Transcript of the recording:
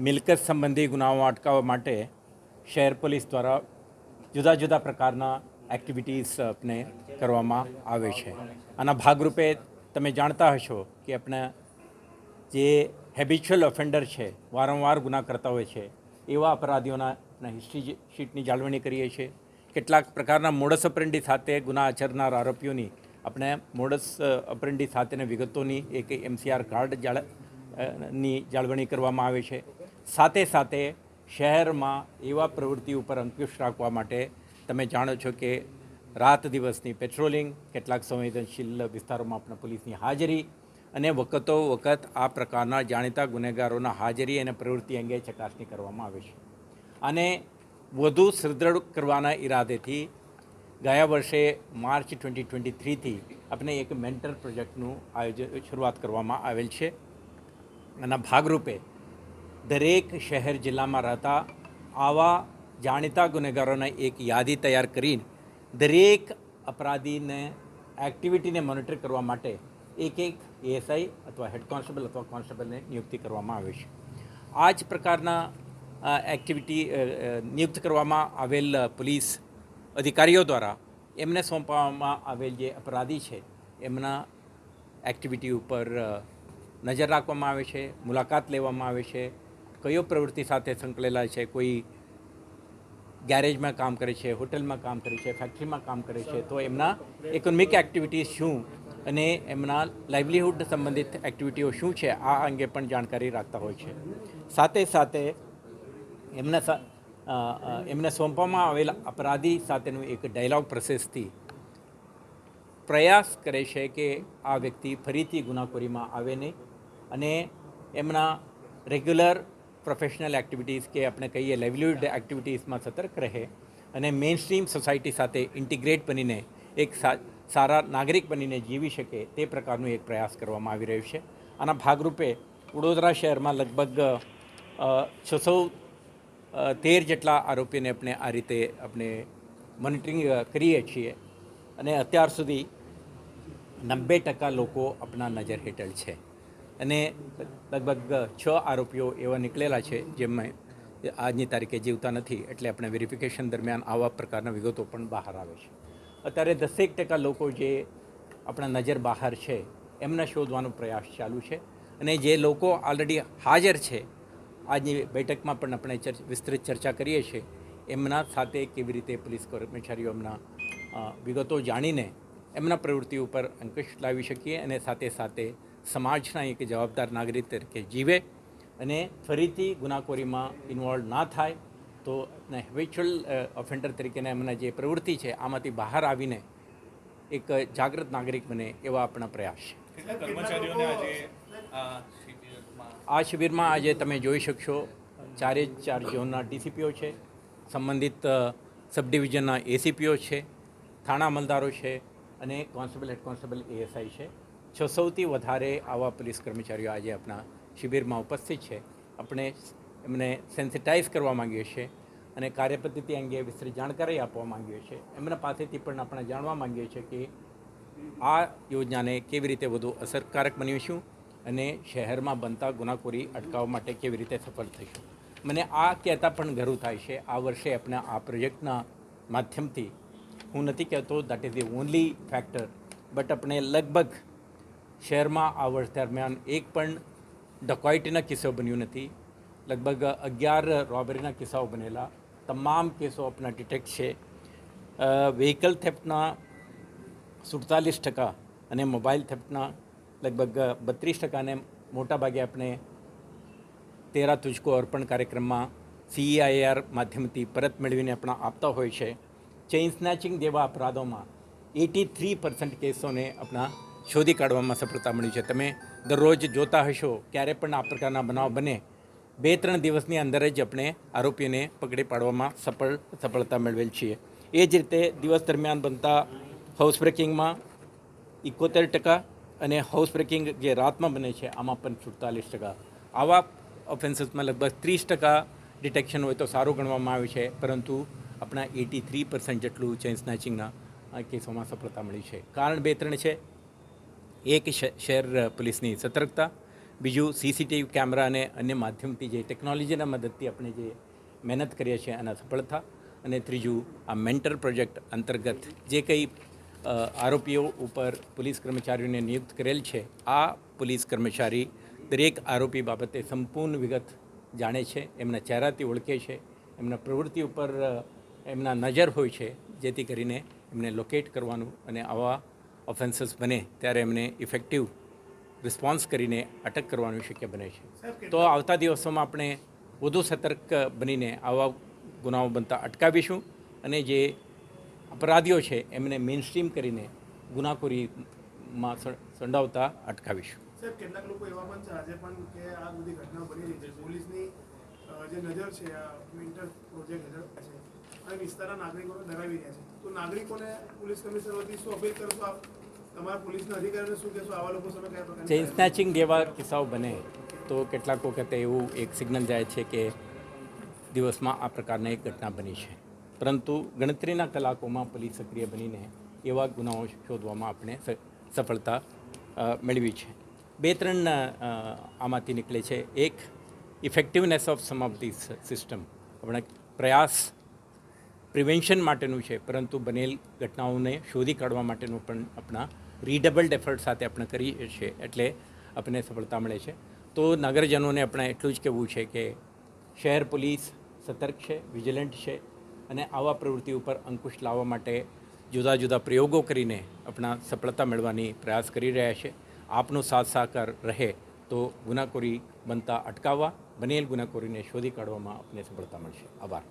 મિલકત સંબંધી ગુનાઓ અટકાવવા માટે શહેર પોલીસ દ્વારા જુદા જુદા પ્રકારના એક્ટિવિટીઝ આપણે કરવામાં આવે છે. આના ભાગરૂપે તમે જાણતા હશો કે આપણે જે હેબિચ્યુઅલ ઓફેન્ડર છે, વારંવાર ગુના કરતા હોય છે, એવા અપરાધીઓના હિસ્ટ્રી શીટની જાળવણી કરીએ છીએ. કેટલાક પ્રકારના મોડસ ઓપરેન્ડી સાથે ગુના આચરનાર આરોપીઓની આપણે મોડસ ઓપરેન્ડી સાથેની વિગતોની એક MCR કાર્ડ ની જાળવણી કરવામાં આવે છે. સાથે સાથે શહેરમાં એવા પ્રવૃત્તિ ઉપર અંકુશ રાખવા માટે તમે જાણો છો કે રાત દિવસની પેટ્રોલિંગ, કેટલાક સંવેદનશીલ વિસ્તારોમાં આપણા પોલીસની હાજરી અને વખતો વખત આ પ્રકારના જાણીતા ગુનેગારોના હાજરી અને પ્રવૃત્તિ અંગે ચકાસણી કરવામાં આવે છે. અને વધુ સુદૃઢ કરવાના ઈરાદેથી ગયા વર્ષે માર્ચ 2023થી આપણે એક મેન્ટર પ્રોજેક્ટનું શરૂઆત કરવામાં આવેલ છે. આના ભાગરૂપે દરેક શહેર જિલ્લામાં રહેતા આવા જાણીતા ગુનેગારોની એક યાદી તૈયાર કરીને દરેક અપરાધીને એક્ટિવિટીને મોનિટર કરવા માટે એક ASI અથવા હેડ કોન્સ્ટેબલ અથવા કોન્સ્ટેબલને નિયુક્તિ કરવામાં આવે છે. આ જ પ્રકારના એક્ટિવિટી નિયુક્ત કરવામાં આવેલ પોલીસ અધિકારીઓ દ્વારા એમને સોંપવામાં આવેલ જે અપરાધી છે એમના એક્ટિવિટી ઉપર નજર રાખવામાં આવે છે, મુલાકાત લેવામાં આવે છે, કયો પ્રવૃત્તિ સાથે સંકળાયેલા છે, કોઈ ગેરેજમાં કામ કરે છે, હોટલમાં કામ કરે છે, ફેક્ટરીમાં કામ કરે છે, તો એમના ઇકોનોમિક એક્ટિવિટીઝ શું અને એમના લાઇવલીહુડ સંબંધિત એક્ટિવિટીઓ શું છે, આ અંગે પણ જાણકારી રાખતા હોય છે. સાથે સાથે એમને સોંપવામાં આવેલા અપરાધી સાથેનું એક ડાયલોગ પ્રોસેસથી પ્રયાસ કરે છે કે આ વ્યક્તિ ફરીથી ગુનાખોરીમાં આવે નહીં અને એમના રેગ્યુલર પ્રોફેશનલ એક્ટિવિટીઝ કે આપણે કહીએ લાઇવલીહુડ એક્ટિવિટીઝમાં સતર્ક રહે અને મેઇન સ્ટ્રીમ સોસાયટી સાથે ઇન્ટિગ્રેટ બનીને એક સારા નાગરિક બનીને જીવી શકે તે પ્રકારનો એક પ્રયાસ કરવામાં આવી રહ્યો છે. આના ભાગરૂપે વડોદરા શહેરમાં લગભગ 613 જેટલા આરોપીને આપણે આ રીતે આપણે મોનિટરિંગ કરીએ છીએ અને અત્યાર સુધી 90% લોકો આપણા નજર હેઠળ છે અને લગભગ 6 આરોપીઓ એવા નીકળેલા છે જેમાં આજની તારીખે જીવતા નથી, એટલે આપણે વેરિફિકેશન દરમિયાન આવા પ્રકારના વિગતો પણ બહાર આવે છે. અત્યારે 10% લોકો જે આપણા નજર બહાર છે એમને શોધવાનો પ્રયાસ ચાલુ છે અને જે લોકો ઓલરેડી હાજર છે આજની બેઠકમાં પણ આપણે વિસ્તૃત ચર્ચા કરીએ છીએ એમના સાથે કેવી રીતે પોલીસ કર્મચારીઓ એમના વિગતો જાણીને એમના પ્રવૃત્તિ ઉપર અંકુશ લાવી શકીએ અને સાથે સાથે સમાજના એક જવાબદાર નાગરિક તરીકે જીવે અને ફરીથી ગુનાખોરીમાં ઇન્વોલ્વ ના થાય, તો હેબિચ્યુઅલ ઓફેન્ડર તરીકેના એમના જે પ્રવૃત્તિ છે આમાંથી બહાર આવીને એક જાગૃત નાગરિક બને એવા આપણા પ્રયાસ છે. આ શિબિરમાં આજે તમે જોઈ શકશો 4 ઝોનના DCPO છે, સંબંધિત સબ ડિવિઝનના ACPO છે, થાણા અમલદારો છે અને કોન્સ્ટેબલ હેડ કોન્સ્ટેબલ ASI છે. 600થી વધારે આવા પોલીસ કર્મચારીઓ આજે આપણા શિબિરમાં ઉપસ્થિત છે. આપણે એમને સેન્સિટાઇઝ કરવા માંગીએ છીએ અને કાર્યપદ્ધતિ અંગે વિસ્તૃત જાણકારી આપવા માંગીએ છીએ. એમના પાસેથી પણ આપણે જાણવા માંગીએ છીએ કે આ યોજનાને કેવી રીતે વધુ અસરકારક બનાવીશું અને શહેરમાં બનતા ગુનાખોરી અટકાવવા માટે કેવી રીતે સફળ થઈશું. મને આ કહેતા પણ ગર્વ થાય છે, આ વર્ષે આપણે આ પ્રોજેક્ટના માધ્યમથી, હું નથી કહેતો that is the only factor, but આપણે લગભગ શહેરમાં આ વર્ષ દરમિયાન એક પણ ડકોઇટીના કિસ્સો બન્યું નથી. લગભગ 11 રોબરીના કિસ્સાઓ બનેલા, તમામ કેસો આપણા ડિટેક્ટ છે. વ્હીકલ થેફ્ટના 47% અને મોબાઈલ થેફ્ટના લગભગ 32% ને મોટાભાગે આપણે 13 તુજકો અર્પણ કાર્યક્રમમાં CEIR માધ્યમથી પરત મેળવીને આપણા આપતા હોય છે. ચેઇન સ્નેચિંગ જેવા અપરાધોમાં 83% કેસોને આપણા શોધી કાઢવામાં સફળતા મળી છે. તમે દરરોજ જોતા હશો ક્યારે પણ આ પ્રકારના બનાવ બને 2-3 દિવસની અંદર જ આપણે આરોપીને પકડી પાડવામાં સફળતા મેળવેલ છીએ. એ જ રીતે દિવસ દરમિયાન બનતા હાઉસ બ્રેકિંગમાં 71% અને હાઉસ બ્રેકિંગ જે રાતમાં બને છે આમાં પણ 47%. આવા ઓફેન્સીસમાં લગભગ 30% ડિટેક્શન હોય તો સારું ગણવામાં આવે છે, પરંતુ આપણા 83% જેટલું ચેઇન સ્નેચિંગના કેસોમાં સફળતા મળી છે. કારણ 2-3 છે. એક શહેર પોલીસની સતર્કતા, બીજું સીસીટીવી કેમેરા અને અન્ય માધ્યમથી જે ટેકનોલોજીના મદદથી આપણે જે મહેનત કરીએ છીએ એના સફળતા, અને ત્રીજું આ મેન્ટર પ્રોજેક્ટ અંતર્ગત જે કંઈ આરોપીઓ ઉપર પોલીસ કર્મચારીઓને નિયુક્ત કરેલ છે, આ પોલીસ કર્મચારી દરેક આરોપી બાબતે સંપૂર્ણ વિગત જાણે છે, એમના ચહેરાથી ઓળખે છે, એમના પ્રવૃત્તિ ઉપર એમના નજર હોય છે, જેથી કરીને એમને લોકેટ કરવાનું અને આવા ઓફેન્સીસ બને ત્યારે એમને ઇફેક્ટિવ રિસ્પોન્સ કરીને અટક કરવાનું શક્ય બને છે. તો આવતા દિવસોમાં આપણે વધુ સતર્ક બનીને આવા ગુનાઓ બનતા અટકાવીશું અને જે અપરાધીઓ છે એમને મેઇનસ્ટ્રીમ કરીને ગુનાખોરીમાં સંડોવતા અટકાવીશું. સાહેબ, કેટલાક લોકો એવા પણ છે આજે પણ કે આ બધી ઘટના બની રહી છે, પોલીસની જે નજર છે આ મેન્ટર પ્રોજેક્ટ હેઠળ છે અને વિસ્તારના નાગરિકોને ડરાવી રહ્યા છે, તો નાગરિકોને પોલીસ કમિશનર વતી શું અપીલ કરશો આપ? તમારા પોલીસના અધિકારીઓને શું કહેશો આવા લોકો સામે? કયા પ્રકારની ચેઇન સ્નેચિંગ જેવા કિસ્સાઓ બને તો કેટલાક વખતે એવું એક સિગ્નલ જાય છે કે દિવસમાં આ પ્રકારની એક ઘટના બની છે, પરંતુ ગણતરીના કલાકોમાં પોલીસ સક્રિય બનીને એવા ગુનાઓ શોધવામાં આપણે સફળતા મેળવી છે. 2-3 આમાંથી નીકળે છે. એક, effectiveness of sum of this system. આપણે પ્રયાસ પ્રિવેન્શન માટેનું છે, પરંતુ બનેલ ઘટનાઓને શોધી કાઢવા માટેનું પણ આપણા રીડબલ્ડ એફર્ટ સાથે આપણે કરીએ છીએ, એટલે આપણને સફળતા મળે છે. તો નગરજનોને આપણે એટલું જ કહેવું છે કે શહેર પોલીસ સતર્ક છે, વિજિલન્ટ છે અને આવા પ્રવૃત્તિ ઉપર અંકુશ લાવવા માટે જુદા જુદા પ્રયોગો કરીને આપણા સફળતા મેળવવાની પ્રયાસ કરી રહ્યા છે. આપનો સાથ સહકાર રહે તો ગુનાખોરી બનતા અટકાવવા, બનેલ ગુનાખોરીને શોધી કાઢવામાં આપને સફળતા મળશે. આભાર.